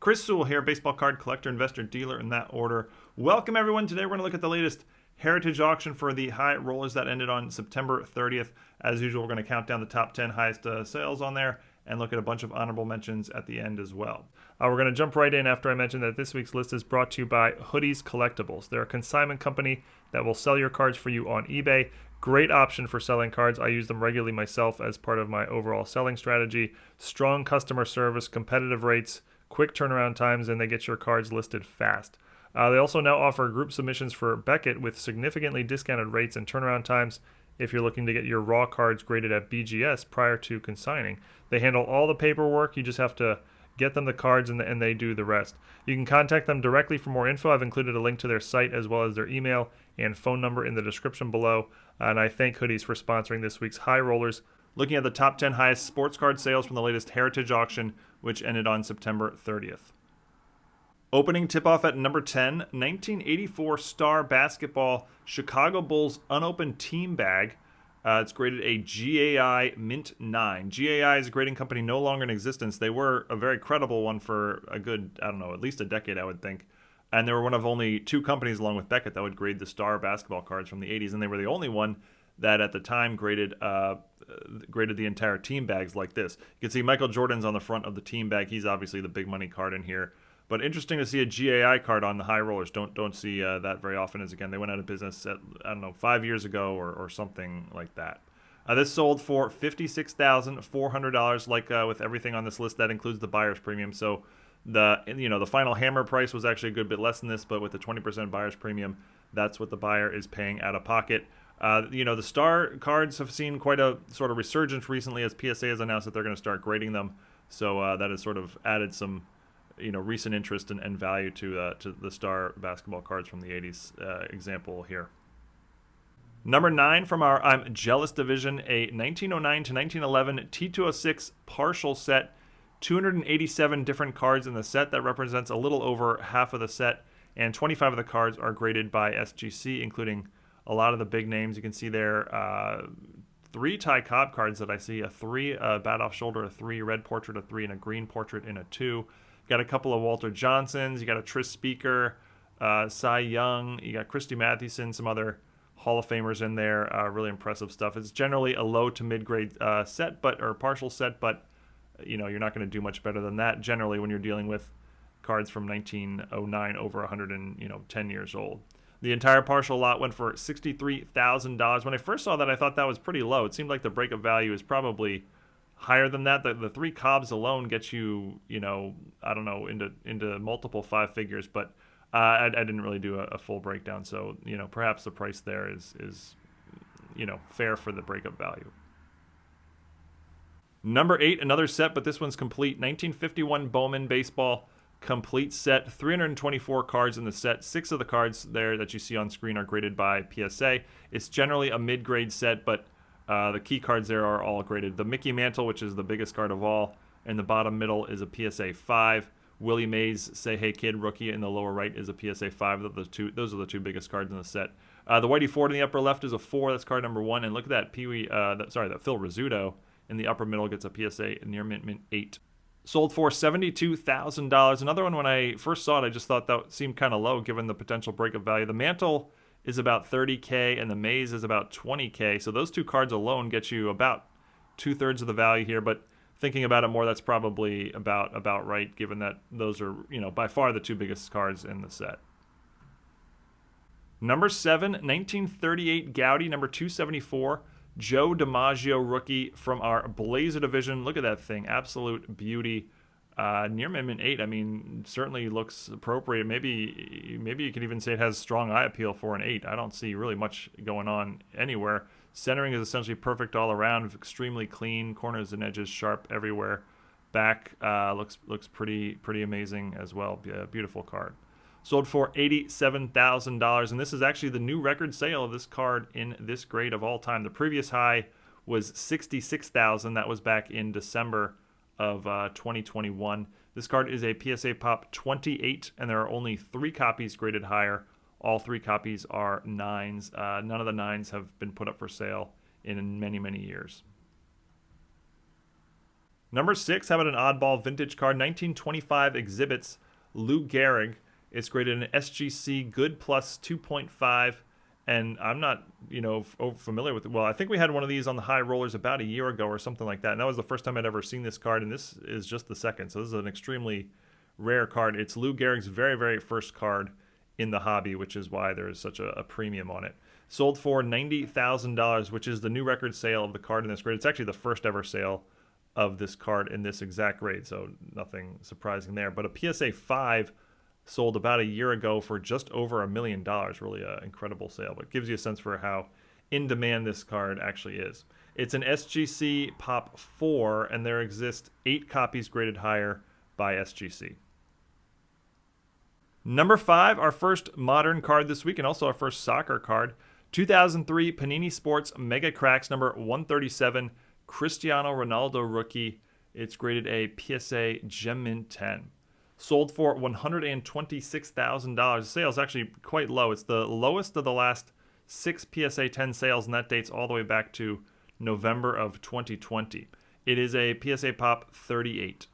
Chris Sewall here, baseball card collector, investor, dealer in that order. Welcome everyone. Today we're going to look at the latest Heritage auction for the high rollers that ended on September 30th. As usual, we're going to count down the top 10 highest sales on there and look at a bunch of honorable mentions at the end as well. We're going to jump right in after I mention that this week's list is brought to you by Hoodies Collectibles. They're a consignment company that will sell your cards for you on eBay. Great option for selling cards. I use them regularly myself as part of my overall selling strategy. Strong customer service, competitive rates, quick turnaround times, and they get your cards listed fast. They also now offer group submissions for Beckett with significantly discounted rates and turnaround times if you're looking to get your raw cards graded at BGS prior to consigning. They handle all the paperwork. You just have to get them the cards and they do the rest. You can contact them directly for more info. I've included a link to their site as well as their email and phone number in the description below. And I thank Hoodies for sponsoring this week's High Rollers, looking at the top 10 highest sports card sales from the latest Heritage auction, which ended on September 30th. Opening tip-off at number 10, 1984 Star Basketball Chicago Bulls unopened team bag. It's graded a GAI Mint 9. GAI is a grading company no longer in existence. They were a very credible one for a good, at least a decade, I would think. And they were one of only two companies, along with Beckett, that would grade the Star basketball cards from the 80s. And they were the only one that at the time graded the entire team bags like this. You can see Michael Jordan's on the front of the team bag. He's obviously the big money card in here. But interesting to see a GAI card on the high rollers. Don't see that very often, as again, they went out of business at, 5 years ago or something like that. This sold for $56,400. Like with everything on this list, that includes the buyer's premium. So the final hammer price was actually a good bit less than this, but with the 20% buyer's premium, that's what the buyer is paying out of pocket. The Star cards have seen quite a sort of resurgence recently as PSA has announced that they're going to start grading them. So that has sort of added some recent interest and value to the Star basketball cards from the 80s example here. Number 9 from our I'm Jealous division, a 1909 to 1911 T206 partial set, 287 different cards in the set. That represents a little over half of the set, and 25 of the cards are graded by SGC, including a lot of the big names. You can see there 3 Ty Cobb cards that I see, a 3 bat off shoulder, a 3 red portrait, a 3, and a green portrait in a 2. Got a couple of Walter Johnsons. You got a Tris Speaker, Cy Young. You got Christy Mathewson, some other Hall of Famers in there. Really impressive stuff. It's generally a low to mid-grade set, or partial set, but you're not going to do much better than that generally when you're dealing with cards from 1909 over 110 years old. The entire partial lot went for $63,000. When I first saw that, I thought that was pretty low. It seemed like the breakup value is probably higher than that. The 3 Cobbs alone get you, into multiple 5 figures, but I didn't really do a full breakdown. So, perhaps the price there is fair for the breakup value. Number 8, another set, but this one's complete. 1951 Bowman baseball complete set. 324 cards in the set. 6 of the cards there that you see on screen are graded by PSA. It's generally a mid-grade set, but the key cards there are all graded. The Mickey Mantle, which is the biggest card of all, in the bottom middle is a PSA 5. Willie Mays, Say Hey Kid rookie in the lower right is a PSA 5. Those are the 2 biggest cards in the set. The Whitey Ford in the upper left is a 4. That's card number 1. And look at that that Phil Rizzuto in the upper middle gets a PSA near mint 8. Sold for $72,000. Another one, when I first saw it, I just thought that seemed kind of low given the potential breakup value. The Mantle is about $30K and the Mays is about $20K. So those 2 cards alone get you about 2/3 of the value here. But thinking about it more, that's probably about right, given that those are by far the 2 biggest cards in the set. Number 7, 1938 Goudey, number 274. Joe Dimaggio rookie from our Blazer division. Look at that thing, absolute beauty. Near mint 8, certainly looks appropriate. Maybe you could even say it has strong eye appeal for an 8. I don't see really much going on anywhere. Centering is essentially perfect all around, extremely clean. Corners and edges sharp everywhere. Back looks pretty amazing as well. Beautiful card. Sold for $87,000, and this is actually the new record sale of this card in this grade of all time. The previous high was $66,000. That was back in December of 2021. This card is a PSA Pop 28, and there are only 3 copies graded higher. All 3 copies are 9s. None of the 9s have been put up for sale in many years. Number 6, how about an oddball vintage card? 1925 exhibits Lou Gehrig. It's graded an SGC good plus 2.5. And I'm not, familiar with it. Well, I think we had one of these on the high rollers about a year ago or something like that. And that was the first time I'd ever seen this card. And this is just the second. So this is an extremely rare card. It's Lou Gehrig's very, very first card in the hobby, which is why there is such a premium on it. Sold for $90,000, which is the new record sale of the card in this grade. It's actually the first ever sale of this card in this exact grade. So nothing surprising there. But a PSA 5 sold about a year ago for just over $1 million. Really an incredible sale, but it gives you a sense for how in demand this card actually is. It's an SGC Pop 4, and there exist 8 copies graded higher by SGC. Number 5, our first modern card this week, and also our first soccer card. 2003 Panini Sports Mega Cracks number 137, Cristiano Ronaldo rookie. It's graded a PSA Gem Mint 10. Sold for $126,000. The sale is actually quite low. It's the lowest of the last 6 PSA 10 sales, and that dates all the way back to November of 2020. It is a PSA Pop 38.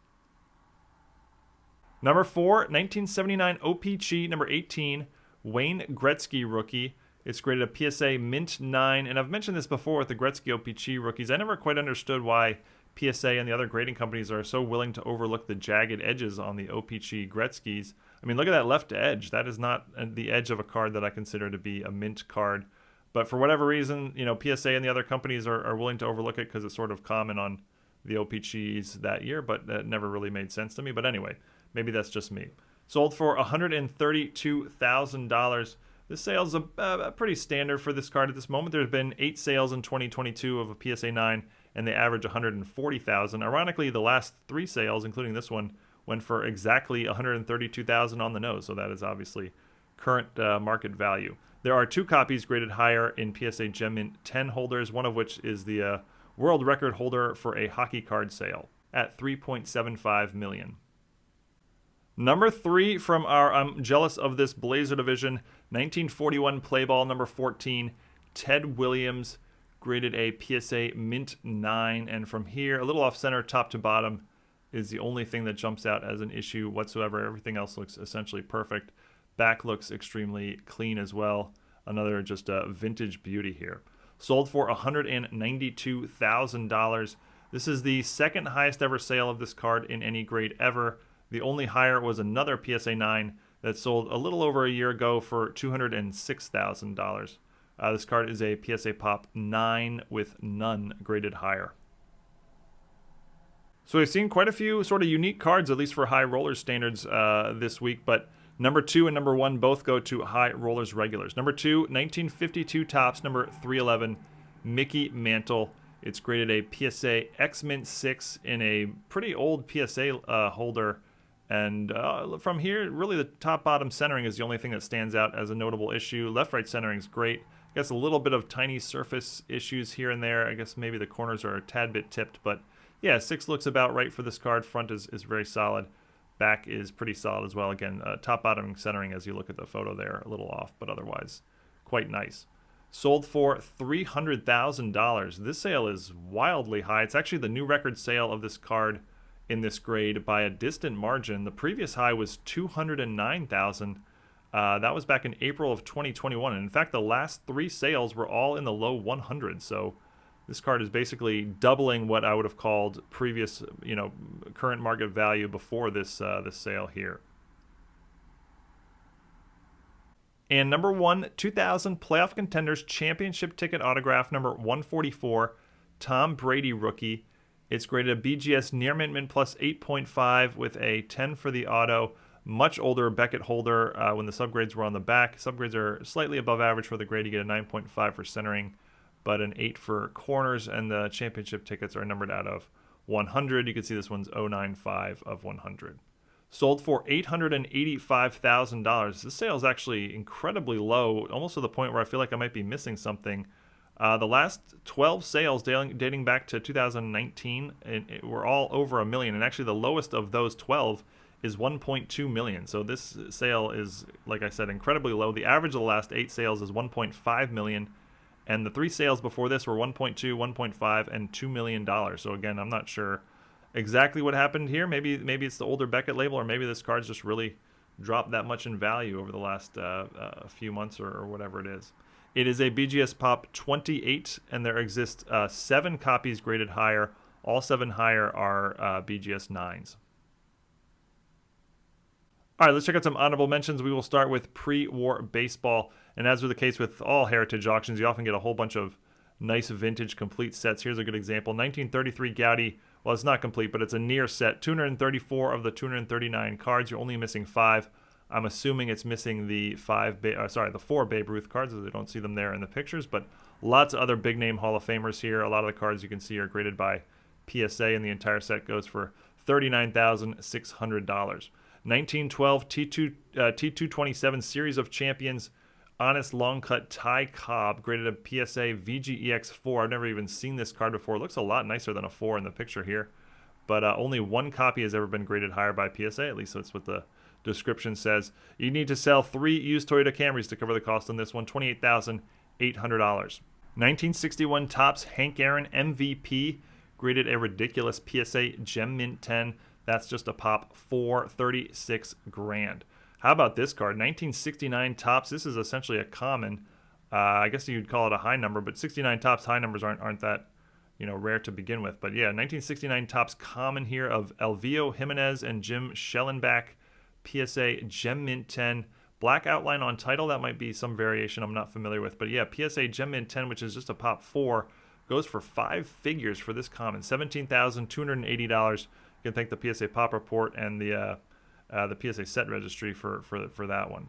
Number 4, 1979 OPC number 18, Wayne Gretzky rookie. It's graded a PSA Mint 9, and I've mentioned this before with the Gretzky OPC rookies. I never quite understood why PSA and the other grading companies are so willing to overlook the jagged edges on the OPC Gretzkys. I mean, look at that left edge. That is not the edge of a card that I consider to be a mint card. But for whatever reason, PSA and the other companies are willing to overlook it because it's sort of common on the OPCs that year, but that never really made sense to me. But anyway, maybe that's just me. Sold for $132,000. This sale is a pretty standard for this card at this moment. There's been 8 sales in 2022 of a PSA 9, and they average $140,000. Ironically, the last 3 sales, including this one, went for exactly $132,000 on the nose. So that is obviously current market value. There are 2 copies graded higher in PSA Gem Mint 10 holders, one of which is the world record holder for a hockey card sale at $3.75 million. Number 3 from our I'm jealous of this Blazer division, 1941 Play Ball number 14, Ted Williams, graded a PSA Mint 9. And from here, a little off center, top to bottom, is the only thing that jumps out as an issue whatsoever. Everything else looks essentially perfect. Back looks extremely clean as well. Another just a vintage beauty here. Sold for $192,000. This is the second highest ever sale of this card in any grade ever. The only higher was another PSA 9 that sold a little over a year ago for $206,000. This card is a PSA Pop 9 with none graded higher. So we've seen quite a few sort of unique cards, at least for high rollers standards this week, but number 2 and number 1 both go to high rollers regulars. Number 2, 1952 Topps, number 311, Mickey Mantle. It's graded a PSA X Mint 6 in a pretty old PSA holder. And from here, really the top-bottom centering is the only thing that stands out as a notable issue. Left-right centering is great. I guess a little bit of tiny surface issues here and there. I guess maybe the corners are a tad bit tipped. But yeah, 6 looks about right for this card. Front is very solid. Back is pretty solid as well. Again, top-bottom centering as you look at the photo there, a little off, but otherwise quite nice. Sold for $300,000. This sale is wildly high. It's actually the new record sale of this card in this grade by a distant margin. The previous high was $209,000. That was back in April of 2021. And in fact, the last 3 sales were all in the low 100s. So this card is basically doubling what I would have called previous, current market value before this sale here. And number 1, 2000 Playoff Contenders Championship Ticket Autograph number 144, Tom Brady rookie. It's graded a BGS Near Mint plus 8.5 with a 10 for the auto. Much older Beckett holder when the subgrades were on the back. Subgrades are slightly above average for the grade. You get a 9.5 for centering, but an 8 for corners, and the championship tickets are numbered out of 100. You can see this one's 095 of 100. Sold for $885,000. This sale is actually incredibly low, almost to the point where I feel like I might be missing something. The last 12 sales dating back to 2019 were all over $1 million, and actually the lowest of those 12 is $1.2 million. So this sale is, like I said, incredibly low. The average of the last 8 sales is $1.5 million, and the 3 sales before this were $1.2, $1.5, and $2 million. So again, I'm not sure exactly what happened here. Maybe it's the older Beckett label, or maybe this card's just really dropped that much in value over the last few months or whatever it is. It is a BGS Pop 28, and there exist 7 copies graded higher. All 7 higher are BGS 9s. All right, let's check out some honorable mentions. We will start with pre-war baseball. And as was the case with all heritage auctions, you often get a whole bunch of nice vintage complete sets. Here's a good example. 1933 Goudey. Well, it's not complete, but it's a near set. 234 of the 239 cards. You're only missing 5. I'm assuming it's missing the 4 Babe Ruth cards, as I don't see them there in the pictures. But lots of other big name Hall of Famers here. A lot of the cards you can see are graded by PSA, and the entire set goes for $39,600. 1912 T227 Series of Champions Honest Long Cut Ty Cobb, graded a PSA VGEX4. I've never even seen this card before. It looks a lot nicer than a 4 in the picture here. But only 1 copy has ever been graded higher by PSA, at least that's what the description says. You need to sell 3 used Toyota Camrys to cover the cost on this one, $28,800. 1961 Topps Hank Aaron MVP, graded a ridiculous PSA Gem Mint 10. That's just a pop, $436,000. How about this card? 1969 Topps. This is essentially a common. I guess you'd call it a high number, but 69 Topps high numbers aren't that rare to begin with. But yeah, 1969 Topps common here of Elvio Jimenez and Jim Schellenbach. PSA Gem Mint 10. Black outline on title. That might be some variation I'm not familiar with. But yeah, PSA Gem Mint 10, which is just a pop 4, goes for 5 figures for this common. $17,280. You can thank the PSA Pop Report and the PSA Set Registry for that one.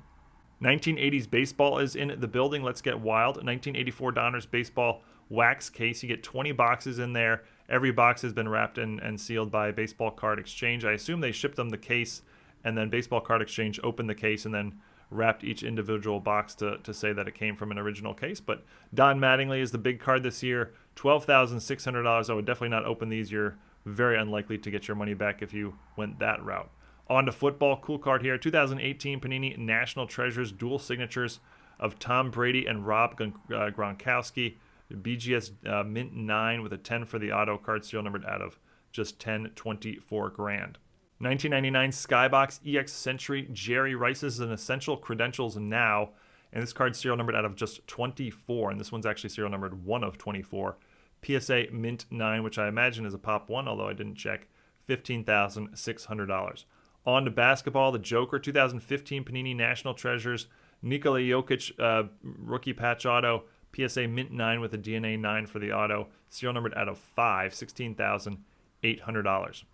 1980s baseball is in the building. Let's get wild. 1984 Donruss baseball wax case. You get 20 boxes in there. Every box has been wrapped and sealed by Baseball Card Exchange. I assume they shipped them the case, and then Baseball Card Exchange opened the case and then wrapped each individual box to say that it came from an original case. But Don Mattingly is the big card this year. $12,600. I would definitely not open these. You're very unlikely to get your money back if you went that route. On to football. Cool card here. 2018 Panini National Treasures dual signatures of Tom Brady and Rob Gronkowski. BGS Mint 9 with a 10 for the auto, card serial numbered out of just $10,24,000. 1999 Skybox EX Century Jerry Rice is an essential credentials now, and this card serial numbered out of just 24, and this one's actually serial numbered 1 of 24. PSA Mint 9, which I imagine is a pop 1, although I didn't check, $15,600. On to basketball, the Joker 2015 Panini National Treasures Nikola Jokic rookie patch auto, PSA Mint 9 with a DNA 9 for the auto, serial numbered out of 5, $16,800.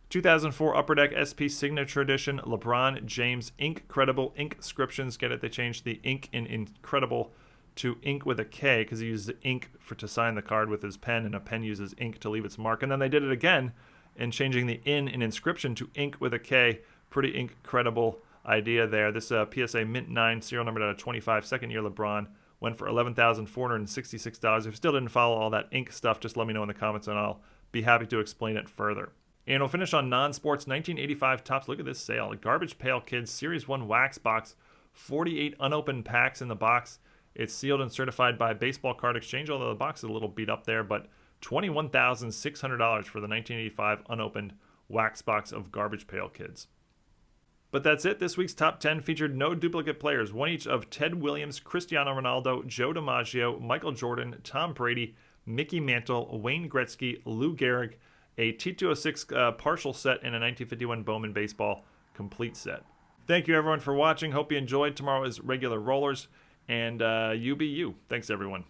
2004 Upper Deck SP Signature Edition LeBron James Ink Credible Inscriptions. Get it? They changed the ink in Incredible to ink with a K because he used ink to sign the card with his pen, and a pen uses ink to leave its mark. And then they did it again in changing the in inscription to ink with a K. Pretty incredible idea there. This PSA Mint 9 serial numbered out of 25, second year LeBron, went for $11,466. If you still didn't follow all that ink stuff, just let me know in the comments and I'll be happy to explain it further. And we'll finish on non-sports. 1985 Topps. Look at this sale. Garbage Pail Kids Series 1 wax box. 48 unopened packs in the box. It's sealed and certified by Baseball Card Exchange, although the box is a little beat up there. But $21,600 for the 1985 unopened wax box of Garbage Pail Kids. But that's it. This week's top 10 featured no duplicate players. One each of Ted Williams, Cristiano Ronaldo, Joe Dimaggio, Michael Jordan, Tom Brady, Mickey Mantle, Wayne Gretzky, Lou Gehrig, a T206 partial set, and a 1951 Bowman baseball complete set. Thank you, everyone, for watching. Hope you enjoyed. Tomorrow is regular rollers, and you be you. Thanks, everyone.